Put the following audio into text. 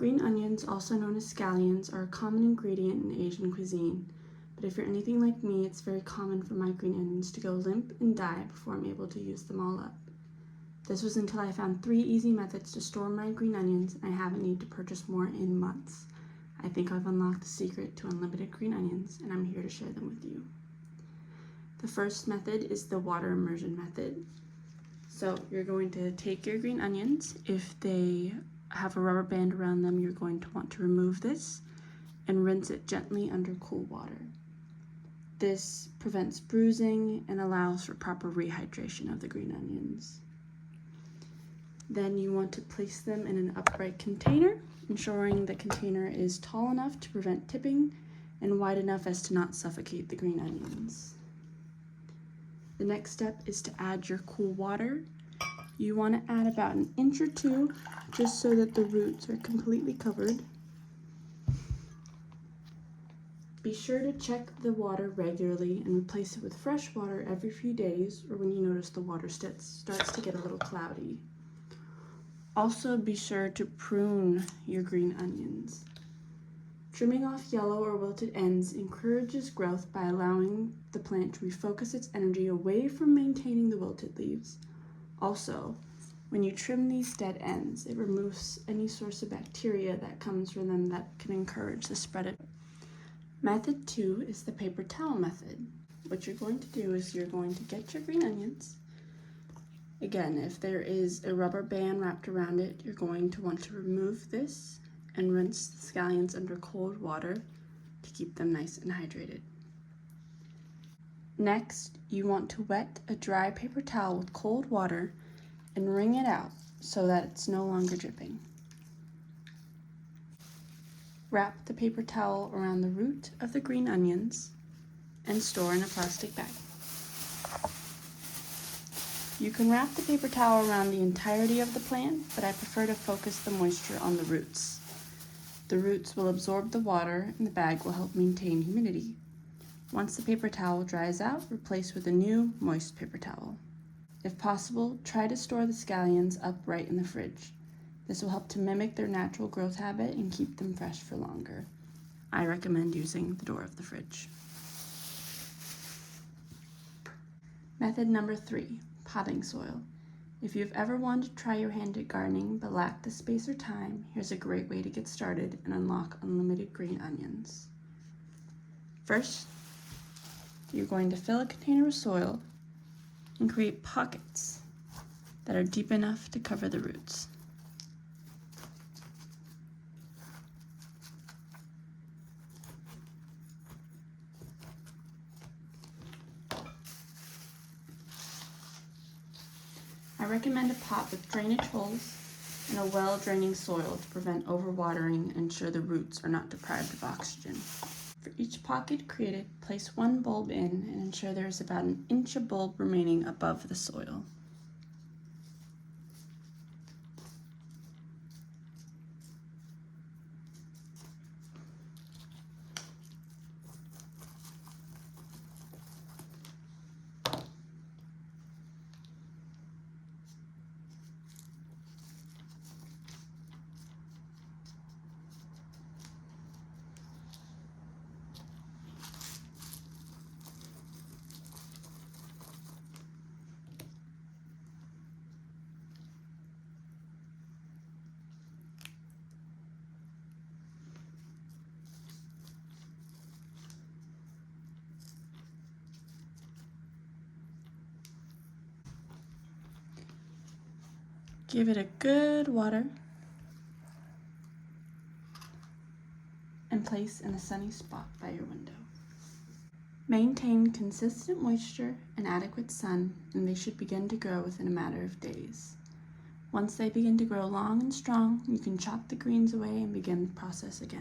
Green onions, also known as scallions, are a common ingredient in Asian cuisine, but if you're anything like me, it's very common for my green onions to go limp and die before I'm able to use them all up. This was until I found 3 easy methods to store my green onions, and I haven't needed to purchase more in months. I think I've unlocked the secret to unlimited green onions, and I'm here to share them with you. The first method is the water immersion method. So you're going to take your green onions. If they have a rubber band around them, you're going to want to remove this and rinse it gently under cool water. This prevents bruising and allows for proper rehydration of the green onions. Then you want to place them in an upright container, ensuring the container is tall enough to prevent tipping and wide enough as to not suffocate the green onions. The next step is to add your cool water. You want to add about 1 inch or 2 just so that the roots are completely covered. Be sure to check the water regularly and replace it with fresh water every few days or when you notice the water starts to get a little cloudy. Also be sure to prune your green onions. Trimming off yellow or wilted ends encourages growth by allowing the plant to refocus its energy away from maintaining the wilted leaves. Also, when you trim these dead ends, it removes any source of bacteria that comes from them that can encourage the spread of it. Method 2 is the paper towel method. What you're going to do is you're going to get your green onions. Again, if there is a rubber band wrapped around it, you're going to want to remove this and rinse the scallions under cold water to keep them nice and hydrated. Next, you want to wet a dry paper towel with cold water and wring it out so that it's no longer dripping. Wrap the paper towel around the root of the green onions and store in a plastic bag. You can wrap the paper towel around the entirety of the plant, but I prefer to focus the moisture on the roots. The roots will absorb the water and the bag will help maintain humidity. Once the paper towel dries out, replace with a new, moist paper towel. If possible, try to store the scallions upright in the fridge. This will help to mimic their natural growth habit and keep them fresh for longer. I recommend using the door of the fridge. Method number 3, potting soil. If you've ever wanted to try your hand at gardening but lack the space or time, here's a great way to get started and unlock unlimited green onions. First, you're going to fill a container with soil and create pockets that are deep enough to cover the roots. I recommend a pot with drainage holes and a well-draining soil to prevent overwatering and ensure the roots are not deprived of oxygen. For each pocket created, place 1 bulb in and ensure there is about 1 inch of bulb remaining above the soil. Give it a good water and place in a sunny spot by your window. Maintain consistent moisture and adequate sun, and they should begin to grow within a matter of days. Once they begin to grow long and strong, you can chop the greens away and begin the process again.